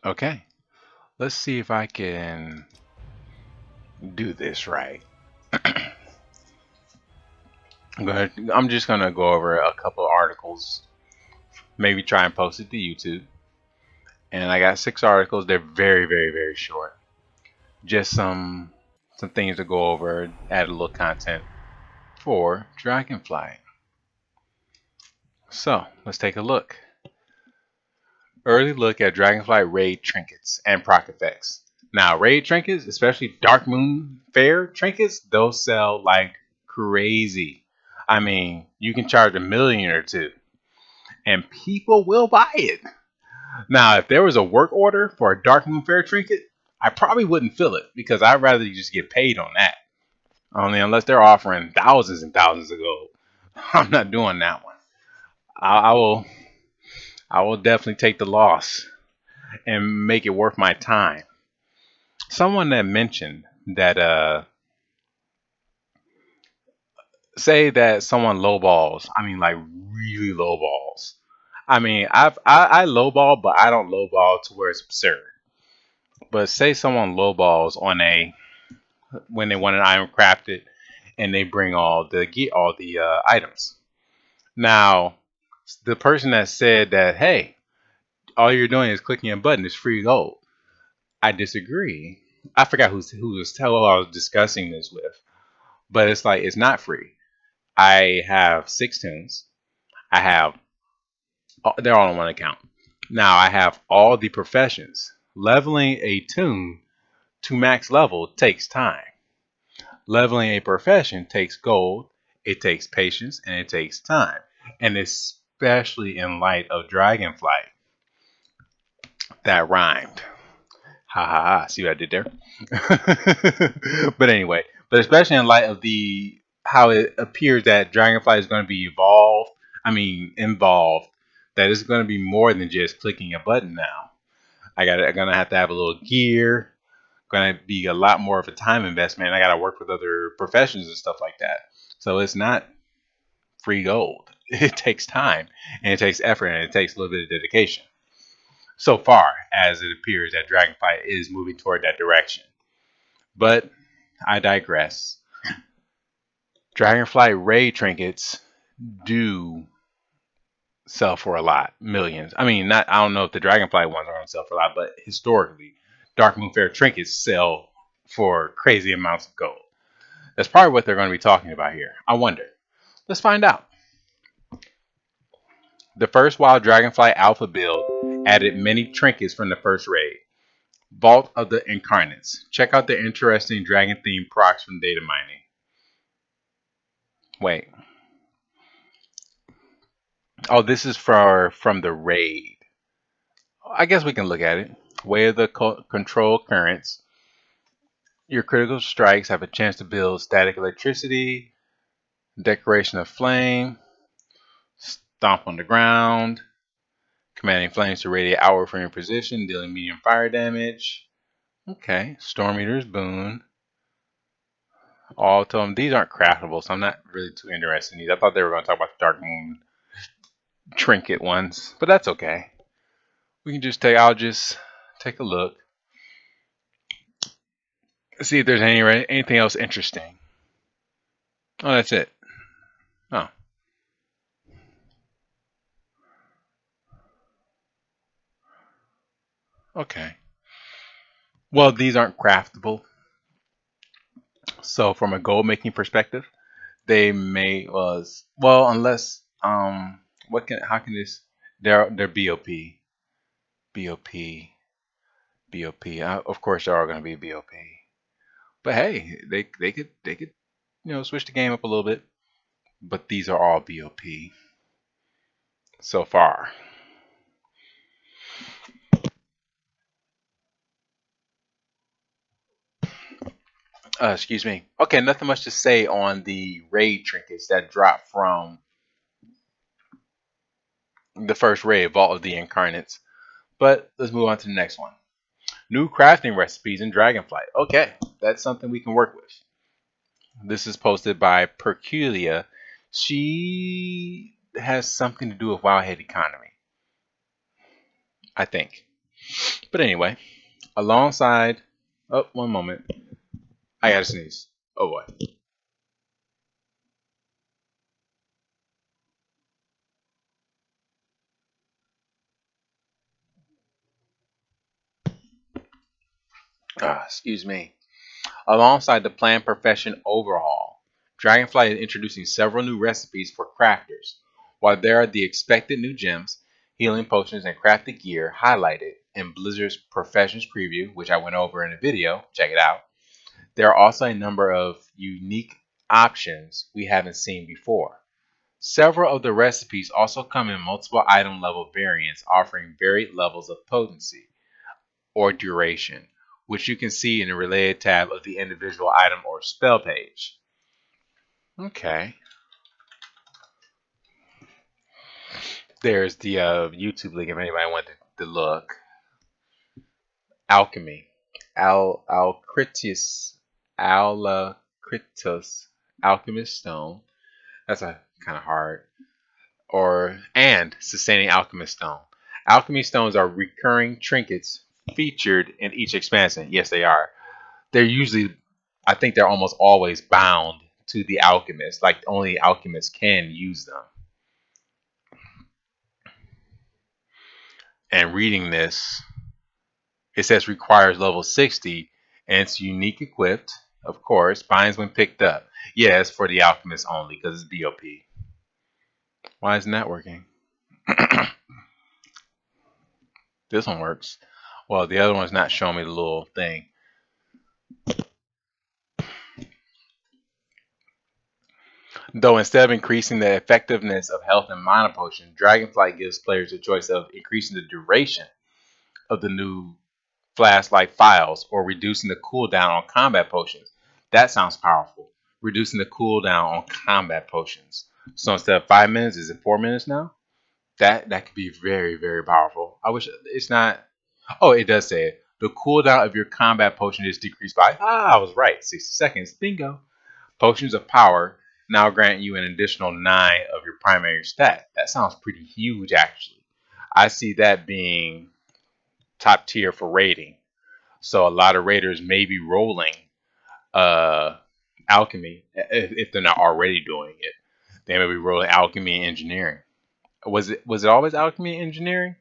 Okay, let's see if I can do this right. I'm just gonna go over a couple of articles, maybe try and post it to YouTube. And I got 6 articles. They're very, very, very short. Just some things to go over, add a little content for Dragonflight. So let's take a look. Early look at Dragonflight raid trinkets and proc effects. Now, raid trinkets, especially Dark Moon Fair trinkets, those sell like crazy. I mean, you can charge $1 million or two, and people will buy it. Now, if there was a work order for a Dark Moon Fair trinket, I probably wouldn't fill it because I'd rather you just get paid on that. Only unless they're offering thousands and thousands of gold, I'm not doing that one. I will. I will definitely take the loss and make it worth my time. Someone that mentioned that say that someone lowballs. I mean, like really lowballs. I mean, I lowball, but I don't lowball to where it's absurd. But say someone lowballs on a when they want an item crafted, and they bring all the items. Now, the person that said that, hey, all you're doing is clicking a button, it's free gold. I disagree. I forgot who I was discussing this with, but it's like it's not free. I have 6 tunes. I have they're all on one account. Now I have all the professions. Leveling a tune to max level takes time. Leveling a profession takes gold, it takes patience, and it takes time. And especially in light of Dragonflight, that rhymed. Ha ha ha! See what I did there? But anyway, but especially in light of the how it appears that Dragonflight is going to be evolved. I mean, involved. That it's going to be more than just clicking a button now. I'm gonna have to have a little gear. Going to be a lot more of a time investment. I got to work with other professions and stuff like that. So it's not free gold. It takes time and it takes effort and it takes a little bit of dedication. So far as it appears that Dragonflight is moving toward that direction. But I digress. Dragonflight raid trinkets do sell for a lot, millions. I mean, not I don't know if the Dragonflight ones are going to sell for a lot, but historically, Dark Moon Fair trinkets sell for crazy amounts of gold. That's probably what they're going to be talking about here. I wonder. Let's find out. The first Wild Dragonflight Alpha build added many trinkets from the first raid. Vault of the Incarnates. Check out the interesting dragon themed procs from data mining. Wait. Oh, this is from the raid. I guess we can look at it. Way of the control currents. Your critical strikes have a chance to build static electricity, decoration of flame, stomp on the ground, commanding flames to radiate outward from your position, dealing medium fire damage. Okay, Storm Eater's Boon. All of them. These aren't craftable, so I'm not really too interested in these. I thought they were going to talk about the Dark Moon trinket ones, but that's okay. We can just I'll just take a look, see if there's anything else interesting. Oh, that's it. Oh, okay. Well, these aren't craftable, so from a gold making perspective, they may was well unless what can how can this they're BOP BOP BOP. Of course, they're all going to be BOP. But hey, they could switch the game up a little bit. But these are all BOP so far. Excuse me. Okay, nothing much to say on the raid trinkets that dropped from the first raid, Vault of the Incarnates. But let's move on to the next one. New crafting recipes in Dragonflight. Okay, that's something we can work with. This is posted by Perculia. She has something to do with Wildhead Economy, I think. But anyway, alongside, oh, one moment, I gotta sneeze. Oh boy. Excuse me. Alongside the planned profession overhaul, Dragonflight is introducing several new recipes for crafters. While there are the expected new gems, healing potions, and crafted gear highlighted in Blizzard's Professions preview, which I went over in a video, check it out, there are also a number of unique options we haven't seen before. Several of the recipes also come in multiple item level variants offering varied levels of potency or duration, which you can see in the related tab of the individual item or spell page. Okay. There's the YouTube link if anybody wanted to look. Alchemy. Alcritus. Alacritus. Alchemist Stone. That's a kind of hard. And Sustaining Alchemist Stone. Alchemy stones are recurring trinkets featured in each expansion. Yes, they are. They're usually, I think they're almost always bound to the alchemist. Like only alchemists can use them. And reading this, it says requires level 60 and it's unique equipped, of course, binds when picked up. Yeah, it's for the alchemist only because it's BOP. Why isn't that working? This one works. Well, the other one's not showing me the little thing. Though instead of increasing the effectiveness of health and mana potion, Dragonflight gives players a choice of increasing the duration of the new flask like Phials or reducing the cooldown on combat potions. That sounds powerful. Reducing the cooldown on combat potions. So instead of 5 minutes, is it 4 minutes now? That could be very, very powerful. I wish it's not. Oh, it does say it. The cooldown of your combat potion is decreased by. I was right. 60 seconds. Bingo. Potions of power now grant you an additional 9 of your primary stat. That sounds pretty huge, actually. I see that being top tier for raiding. So a lot of raiders may be rolling uh, alchemy if they're not already doing it. They may be rolling alchemy and engineering. Was it always alchemy and engineering?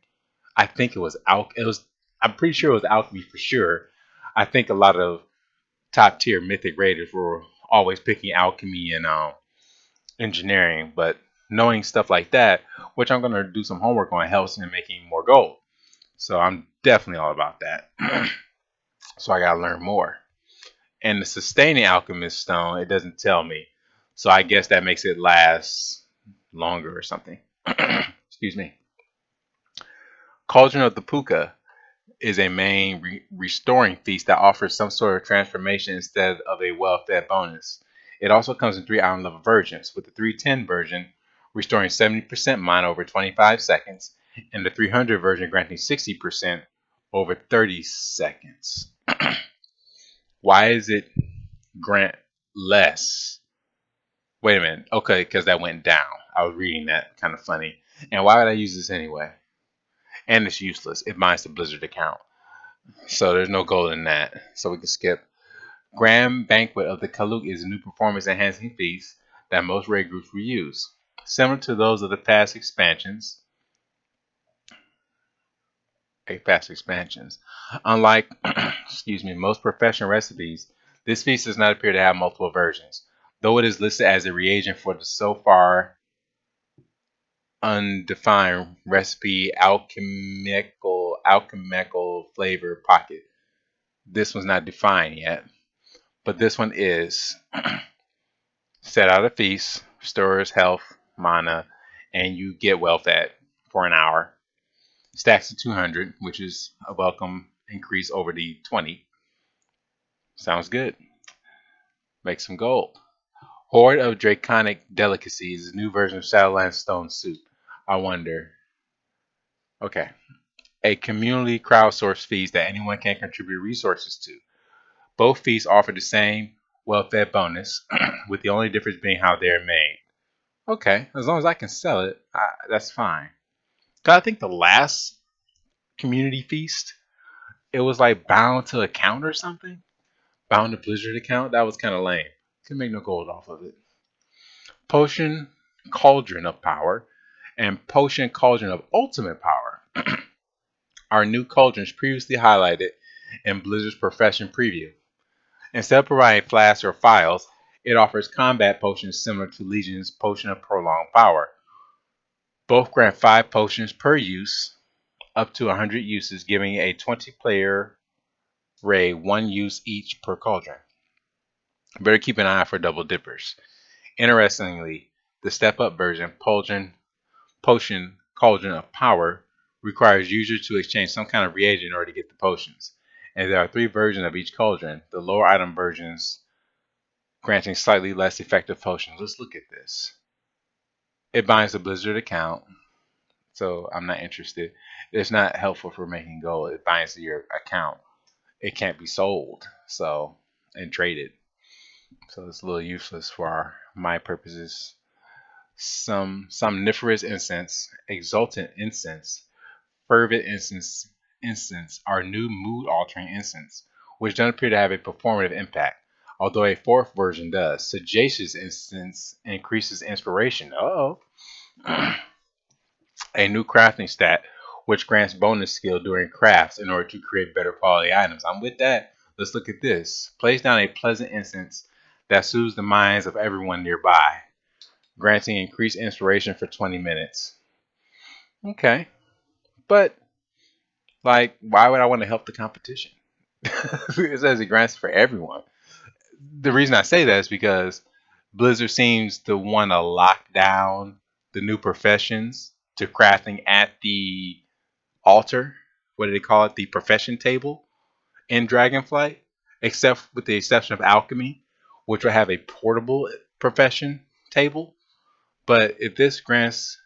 I think it was it was. I'm pretty sure it was alchemy for sure. I think a lot of top tier mythic raiders were always picking alchemy and engineering, but knowing stuff like that, which I'm gonna do some homework on, helps in making more gold. So I'm definitely all about that. So I gotta learn more. And the sustaining alchemist stone, it doesn't tell me. So I guess that makes it last longer or something. Excuse me. Cauldron of the Puka is a main restoring feast that offers some sort of transformation instead of a well-fed bonus. It also comes in 3 item level versions, with the 310 version restoring 70% mana over 25 seconds, and the 300 version granting 60% over 30 seconds. Why is it grant less? Wait a minute. Okay, because that went down. I was reading that. Kind of funny. And why would I use this anyway? And it's useless. It binds the Blizzard account. So there's no gold in that. So we can skip. Grand Banquet of the Kaluk is a new performance enhancing feast that most raid groups will use. Similar to those of the past expansions. Unlike excuse me, most professional recipes, this feast does not appear to have multiple versions, though it is listed as a reagent for the so far undefined recipe alchemical flavor pocket. This one's not defined yet, but this one is. Set out a feast, restores health, mana, and you get well fed for an hour. Stacks to 200, which is a welcome increase over the 20. Sounds good. Make some gold. Horde of Draconic Delicacies is a new version of Shadowlands Stone Soup. I wonder. Okay. A community crowdsourced feast that anyone can contribute resources to. Both feasts offer the same well-fed bonus, with the only difference being how they're made. Okay, as long as I can sell it, that's fine. Cause I think the last community feast. It was like bound to account or something. Bound to Blizzard account. That was kind of lame. Could make no gold off of it. Potion Cauldron of Power and Potion Cauldron of Ultimate Power are new cauldrons previously highlighted in Blizzard's Profession preview. Instead of providing flasks or phials, it offers combat potions similar to Legion's Potion of Prolonged Power. Both grant 5 potions per use, up to 100 uses, giving a 20-player raid 1 use each per cauldron. Better keep an eye out for double dippers. Interestingly, the step-up version, Potion Cauldron of Power, requires users to exchange some kind of reagent in order to get the potions. And there are 3 versions of each cauldron, the lower item versions granting slightly less effective potions. Let's look at this. It binds the Blizzard account, so I'm not interested. It's not helpful for making gold. It binds to your account. It can't be sold, and traded. So it's a little useless for my purposes. Somniferous incense, exultant incense, fervent incense are new mood-altering incense, which don't appear to have a performative impact, although a 4th version does. Sagacious incense increases inspiration. A new crafting stat, which grants bonus skill during crafts in order to create better quality items. I'm with that. Let's look at this. Place down a pleasant incense that soothes the minds of everyone nearby, granting increased inspiration for 20 minutes. Okay. But, why would I want to help the competition? It says it grants for everyone. The reason I say that is because Blizzard seems to want to lock down the new professions to crafting at the altar. What do they call it? The profession table in Dragonflight, except with the exception of Alchemy, which will have a portable profession table. But if this grants,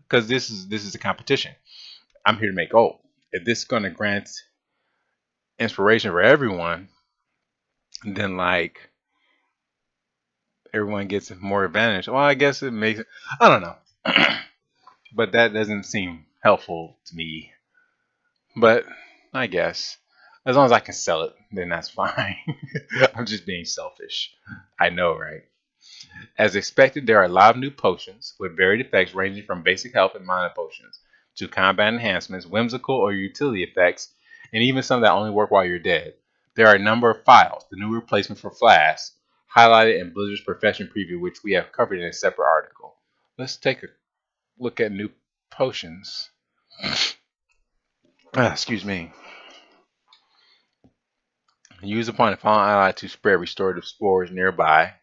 because this is a competition, I'm here to make gold. If this is going to grant inspiration for everyone, then everyone gets more advantage. Well, I guess it makes it. I don't know, but that doesn't seem helpful to me. But I guess as long as I can sell it, then that's fine. I'm just being selfish. I know, right? As expected, there are a lot of new potions with varied effects ranging from basic health and mana potions to combat enhancements, whimsical or utility effects, and even some that only work while you're dead. There are a number of Phials, the new replacement for Flasks, highlighted in Blizzard's Profession preview, which we have covered in a separate article. Let's take a look at new potions. Excuse me. Use upon a fallen ally to spread restorative spores nearby.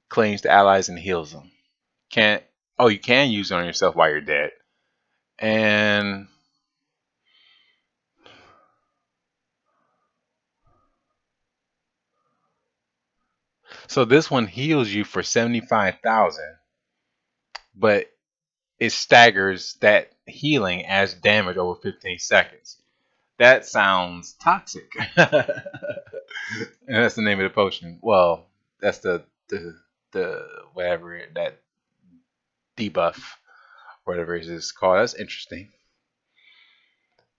Clings to allies and heals them. You can use it on yourself while you're dead. And so this one heals you for 75,000, but it staggers that healing as damage over 15 seconds. That sounds toxic. And that's the name of the potion. Well, that's the whatever that debuff, whatever it is called. That's interesting.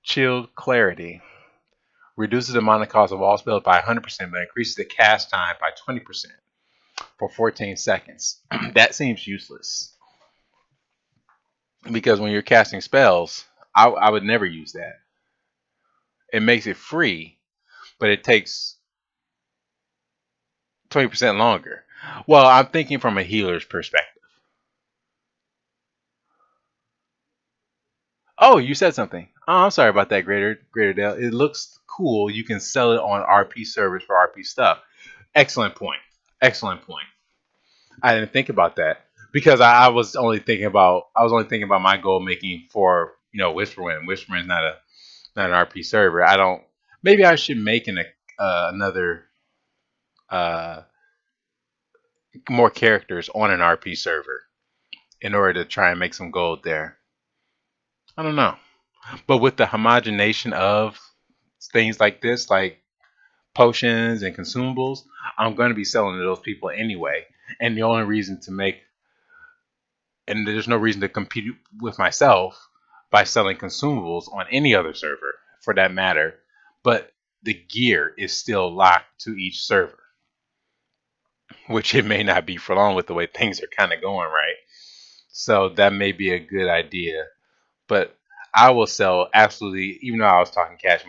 Chilled Clarity reduces the mana cost of all spells by 100%, but increases the cast time by 20% for 14 seconds. That seems useless because when you're casting spells, I would never use that. It makes it free, but it takes 20% longer. Well, I'm thinking from a healer's perspective. Oh, you said something. Oh, I'm sorry about that, Greater Dale. It looks cool. You can sell it on RP servers for RP stuff. Excellent point. Excellent point. I didn't think about that because I was only thinking about my goal making for Whisperwind. Whisperwind is not an RP server. I don't. Maybe I should make another more characters on an RP server in order to try and make some gold there. I don't know, but with the homogenation of things like this, like potions and consumables, I'm going to be selling to those people anyway. And the only reason to make, and there's no reason to compete with myself by selling consumables on any other server for that matter, but the gear is still locked to each server, which it may not be for long with the way things are kind of going, right? So that may be a good idea. But I will sell absolutely, even though I was talking cash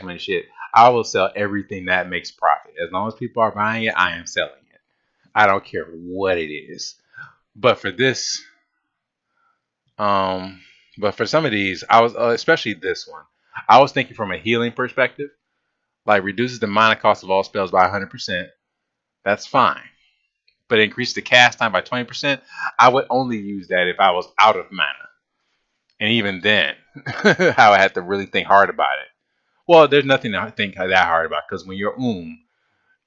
money shit, I will sell everything that makes profit. As long as people are buying it, I am selling it. I don't care what it is. But for this, um, but for some of these, I was especially this one. I was thinking from a healing perspective, like reduces the mana cost of all spells by 100%. That's fine. But increase the cast time by 20%. I would only use that if I was out of mana. And even then, how I had to really think hard about it. Well, there's nothing to think that hard about because when you're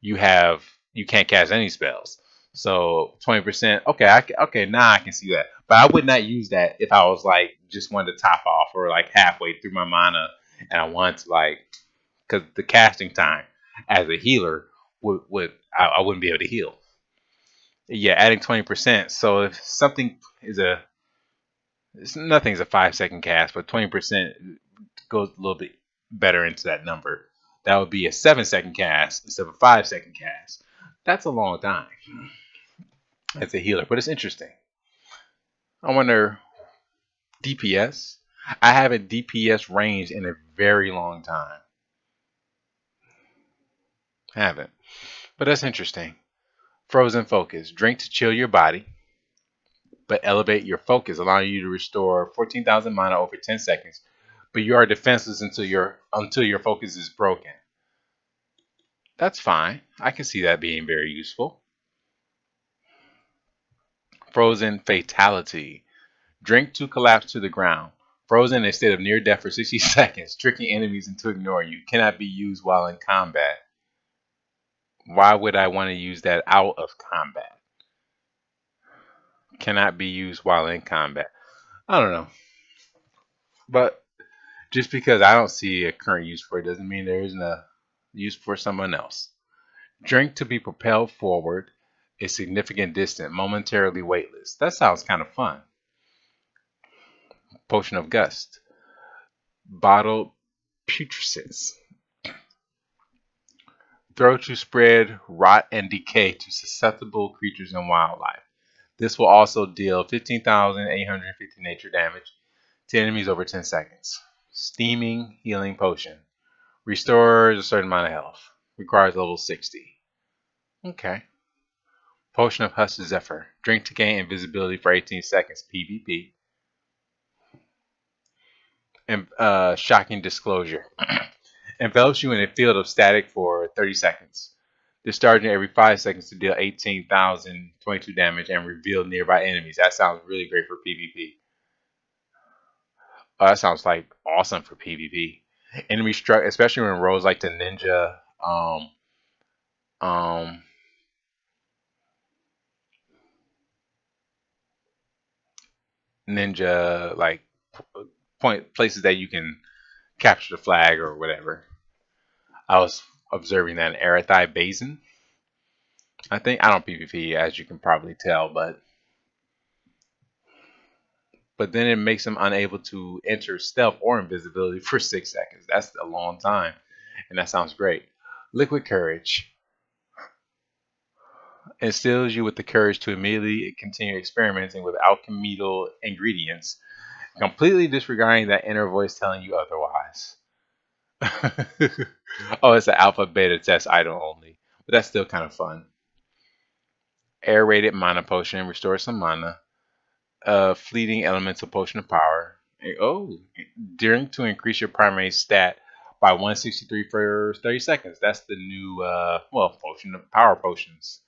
you can't cast any spells. So 20%, okay, okay, now I can see that. But I would not use that if I was like just wanted to top off or like halfway through my mana and I wanted to like because the casting time as a healer I wouldn't be able to heal. Yeah, adding 20%. So if something is nothing's a 5 second cast, but 20% goes a little bit better into that number. That would be a 7 second cast instead of a 5 second cast. That's a long time as a healer, but it's interesting. I wonder DPS. I haven't DPS ranged in a very long time. Haven't, but that's interesting. Frozen focus. Drink to chill your body, but elevate your focus, allowing you to restore 14,000 mana over 10 seconds. But you are defenseless until your focus is broken. That's fine. I can see that being very useful. Frozen fatality. Drink to collapse to the ground. Frozen in a state of near death for 60 seconds, tricking enemies into ignoring you. Cannot be used while in combat. Why would I want to use that out of combat? Cannot be used while in combat. I don't know. But just because I don't see a current use for it doesn't mean there isn't a use for someone else. Drink to be propelled forward a significant distance, momentarily weightless. That sounds kind of fun. Potion of Gust. Bottled putrescence. Throw to spread rot and decay to susceptible creatures and wildlife. This will also deal 15,850 nature damage to enemies over 10 seconds. Steaming healing potion. Restores a certain amount of health. Requires level 60. Okay. Potion of Hush Zephyr. Drink to gain invisibility for 18 seconds. PvP. And Shocking Disclosure. Envelops you in a field of static for 30 seconds. Discharging every 5 seconds to deal 18,022 damage and reveal nearby enemies. That sounds really great for PvP. That sounds like awesome for PvP. Enemy struck, especially when roles like the um, ninja like point places that you can capture the flag or whatever. I was observing that in Arathai Basin. I think I don't PvP as you can probably tell, but then it makes them unable to enter stealth or invisibility for 6 seconds. That's a long time, and that sounds great. Liquid Courage instills you with the courage to immediately continue experimenting with alchemical ingredients, completely disregarding that inner voice telling you otherwise. Oh, it's an alpha beta test item only, but that's still kind of fun. Aerated mana potion restores some mana. Fleeting elemental potion of power. Oh, during to increase your primary stat by 163 for 30 seconds. That's the new potion of power potions.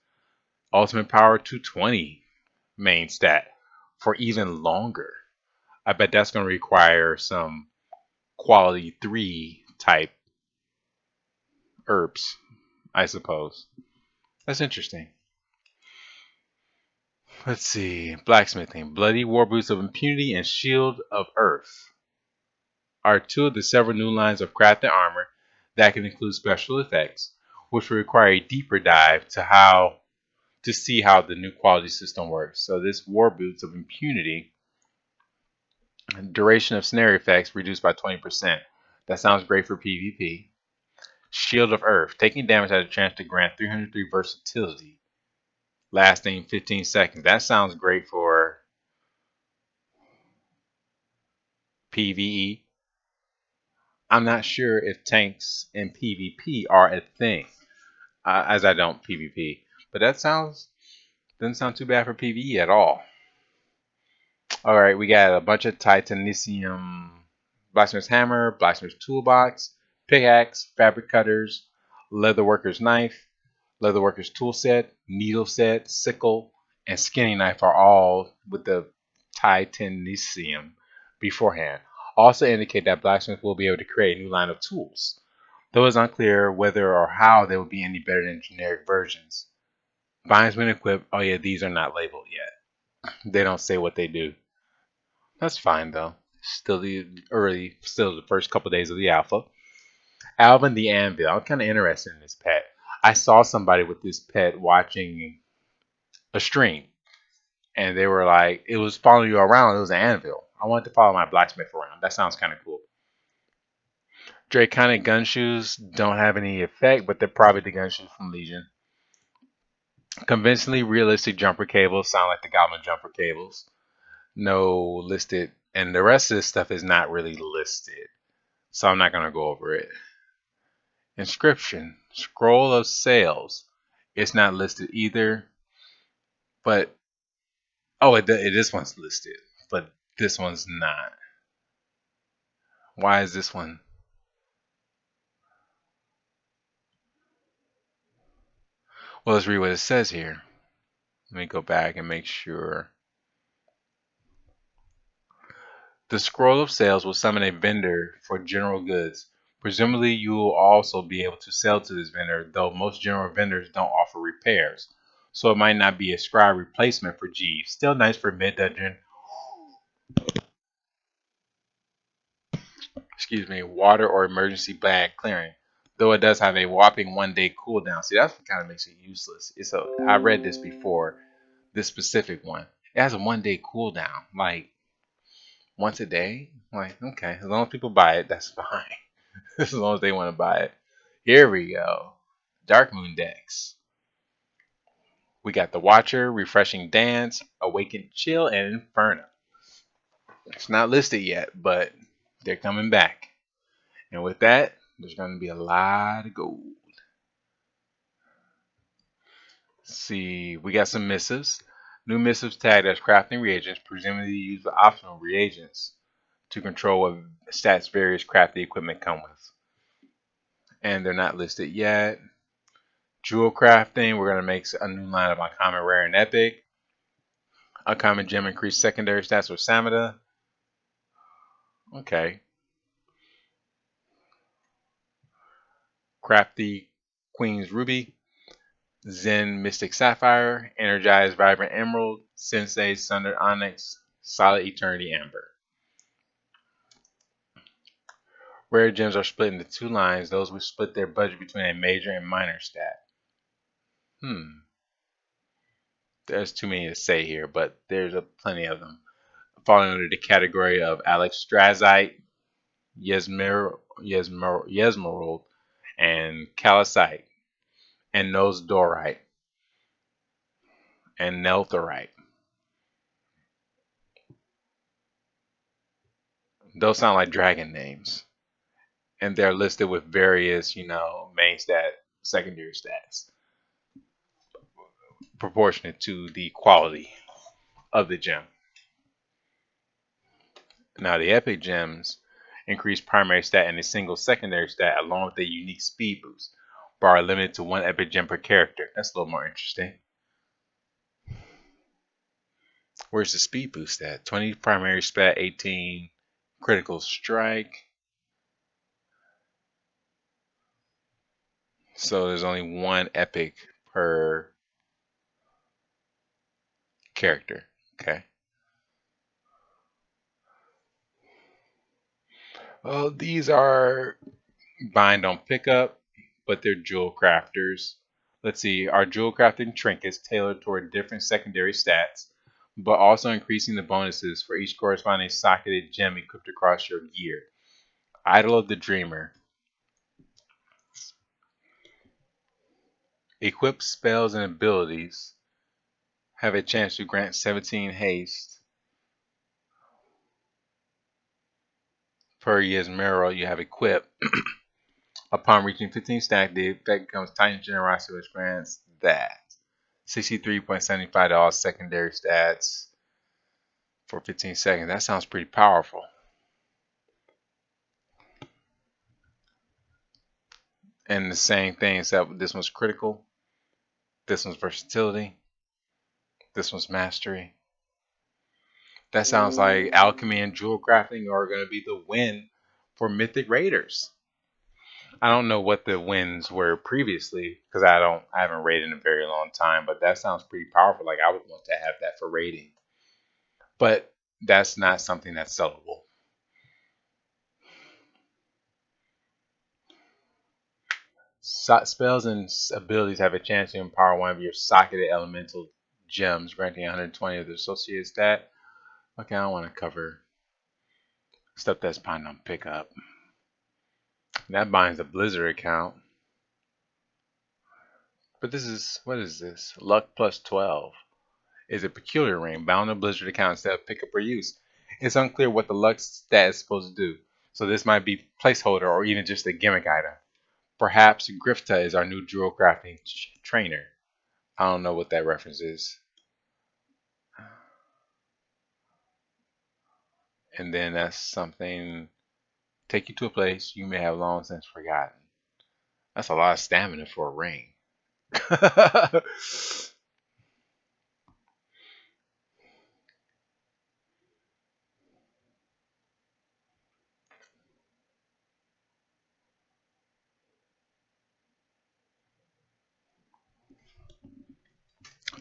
Ultimate power 220 main stat for even longer. I bet that's going to require some quality 3 type herbs, I suppose. That's interesting. Let's see. Blacksmithing. Bloody War Boots of Impunity and Shield of Earth are two of the several new lines of crafted armor that can include special effects, which will require a deeper dive to see how the new quality system works. So this War Boots of Impunity Duration of snare effects reduced by 20%. That sounds great for PvP. Shield of Earth. Taking damage has a chance to grant 303 versatility, lasting 15 seconds. That sounds great for PvE. I'm not sure if tanks in PvP are a thing, as I don't PvP. But that doesn't sound too bad for PvE at all. All right, we got a bunch of Titanicium, Blacksmith's Hammer, Blacksmith's Toolbox, Pickaxe, Fabric Cutters, Leatherworker's Knife, Leatherworker's Tool Set, Needle Set, Sickle, and Skinning Knife are all with the Titanicium beforehand. Also indicate that blacksmith will be able to create a new line of tools, though it's unclear whether or how they will be any better than generic versions. Binds when equipped. Oh yeah, these are not labeled yet. They don't say what they do. That's fine though. Still the first couple days of the alpha. Alvin the Anvil. I'm kind of interested in this pet. I saw somebody with this pet watching a stream, and they were like, it was following you around. It was an anvil. I wanted to follow my blacksmith around. That sounds kind of cool. Draconic gun shoes don't have any effect, but they're probably the gun shoes from Legion. Convincingly realistic jumper cables sound like the Goblin jumper cables. No listed, and the rest of this stuff is not really listed, so I'm not gonna go over it. Inscription, scroll of sales. It's not listed either, but this one's listed, but this one's not. Why is this one? Well, let's read what it says here. Let me go back and make sure. The scroll of sales will summon a vendor for general goods. Presumably, you will also be able to sell to this vendor, though most general vendors don't offer repairs. So it might not be a scribe replacement for Jeeves. Still nice for mid-dungeon, water or emergency bag clearing. Though it does have a whopping 1 day cooldown. See, that's what kind of makes it useless. I read this before, this specific one. It has a 1 day cooldown, like once a day. Like, okay, as long as people buy it, that's fine. As long as they want to buy it. Here we go. Dark Moon decks. We got the Watcher, Refreshing Dance, Awakened Chill, and Inferno. It's not listed yet, but they're coming back. And with that, there's going to be a lot of gold. Let's see, we got some missives. New missives tagged as crafting reagents, presumably use the optional reagents to control what stats various crafting equipment come with. And they're not listed yet. Jewel crafting, we're going to make a new line of uncommon, rare, and epic. Uncommon gem increased secondary stats with Samada. Okay. Crafty Queen's Ruby. Zen Mystic Sapphire. Energized Vibrant Emerald. Sensei Sundered Onyx. Solid Eternity Amber. Rare gems are split into two lines. Those which split their budget between a major and minor stat. There's too many to say here, but there's plenty of them. Falling under the category of Alexstrasite, Yesmerald, and Calcite, and Nosedorite, and Nelthorite. Those sound like dragon names. And they're listed with various, main stat, secondary stats, proportionate to the quality of the gem. Now, the epic gems increase primary stat and a single secondary stat along with a unique speed boost, but are limited to one epic gem per character. That's a little more interesting. Where's the speed boost at? 20 primary stat, 18 critical strike. So there's only one epic per character. Okay. Well, these are bind on pickup, but they're jewel crafters. Let's see, our jewel crafting trinkets tailored toward different secondary stats. but also increasing the bonuses for each corresponding socketed gem equipped across your gear. Idol of the Dreamer. Equipped spells and abilities have a chance to grant 17 haste per Yesmero you have equipped. Upon reaching 15 stack, the effect becomes Titan Generosity, which grants that 63.75 to all secondary stats for 15 seconds. That sounds pretty powerful. And the same thing, except this one's critical, this one's versatility, this one's mastery. That sounds like alchemy and jewel crafting are going to be the win for Mythic Raiders. I don't know what the wins were previously because I haven't raided in a very long time, but that sounds pretty powerful. Like I would want to have that for raiding, but that's not something that's sellable. Spells and abilities have a chance to empower one of your socketed elemental gems, granting 120 of the associated stat. Okay, I don't want to cover stuff that's bound on pickup. That binds the Blizzard account. But this is, what is this? Luck plus 12 is a peculiar ring bound on Blizzard account instead of pickup or use. It's unclear what the luck stat is supposed to do, so this might be placeholder or even just a gimmick item. Perhaps Grifta is our new jewel crafting trainer. I don't know what that reference is. And then that's something, take you to a place you may have long since forgotten. That's a lot of stamina for a ring.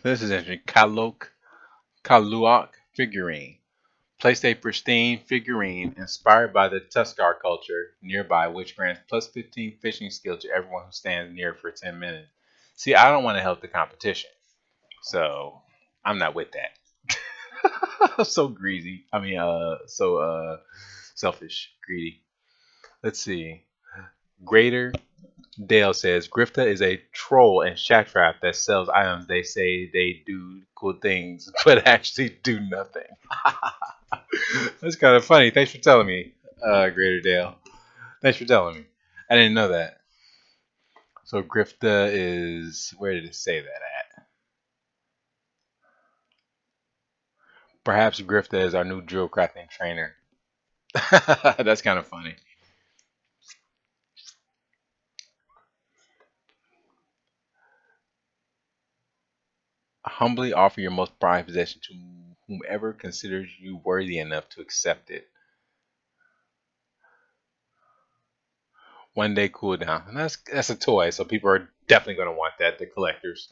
This is interesting. Kaluak figurine. Placed a pristine figurine inspired by the Tuskar culture nearby, which grants plus 15 fishing skill to everyone who stands near for 10 minutes. See, I don't want to help the competition, so I'm not with that. So greedy. Selfish, greedy. Let's see. Greater Dale says Grifta is a troll and shack trap that sells items they say they do cool things, but actually do nothing. That's kind of funny. Thanks for telling me, Greater Dale. Thanks for telling me. I didn't know that. So Grifta is, where did it say that at? Perhaps Grifta is our new drill crafting trainer. That's kind of funny. Humbly offer your most prized possession to whomever considers you worthy enough to accept it. 1 day cooldown. And that's a toy, so people are definitely going to want that. The collectors.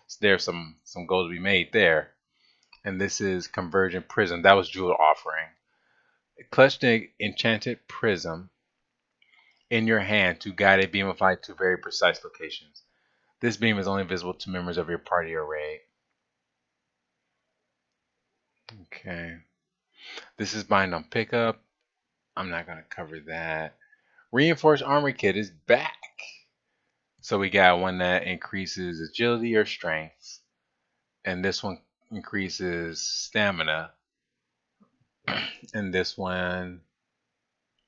So there's some gold to be made there. And this is Convergent Prism. That was Jewel offering. Clutch the enchanted prism in your hand to guide a beam of light to very precise locations. This beam is only visible to members of your party or raid. Okay. This is bind on pickup. I'm not going to cover that. Reinforced armor kit is back. So we got one that increases agility or strength. And this one increases stamina. And this one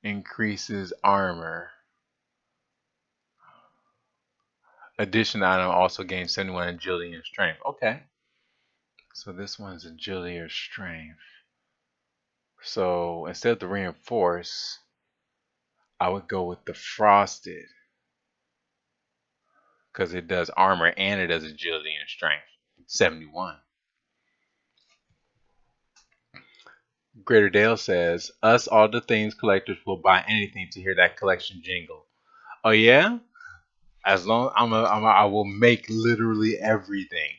increases armor. Addition item also gains 71 agility and strength. Okay. So this one's agility or strength. So instead of the reinforce, I would go with the frosted. Because it does armor and it does agility and strength. 71. Greater Dale says, us all the things collectors will buy anything to hear that collection jingle. Oh yeah? As long I will make literally everything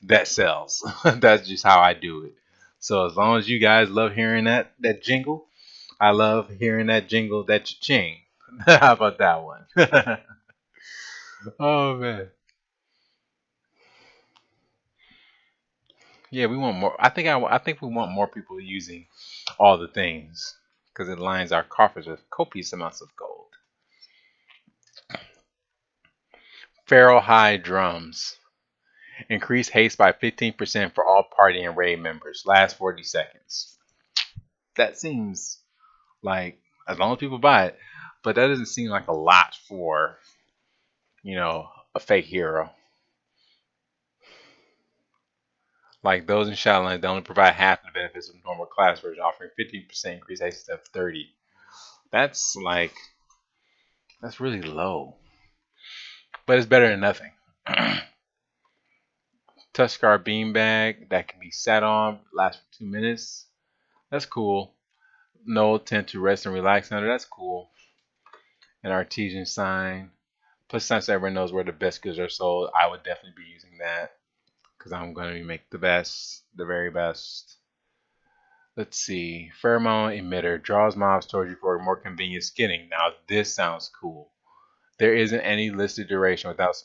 that sells. That's just how I do it. So as long as you guys love hearing that jingle, I love hearing that jingle, that cha-ching. How about that one? Oh man. Yeah, we want more. I think we want more people using all the things because it lines our coffers with copious amounts of gold. Feral High Drums. Increase haste by 15% for all party and raid members. Last 40 seconds. That seems like, as long as people buy it, but that doesn't seem like a lot for, a fake hero. Like those in Shadowlands, they only provide half the benefits of the normal class version, offering 50% increase haste of 30. That's that's really low, but it's better than nothing. Tuskar Beanbag that can be sat on, lasts for 2 minutes. That's cool. No tend to rest and relax under. That's cool. An artesian sign. Plus, since everyone knows where the best goods are sold, I would definitely be using that because I'm going to make the best, the very best. Let's see. Pheromone emitter draws mobs towards you for more convenient skinning. Now, this sounds cool. There isn't any listed duration without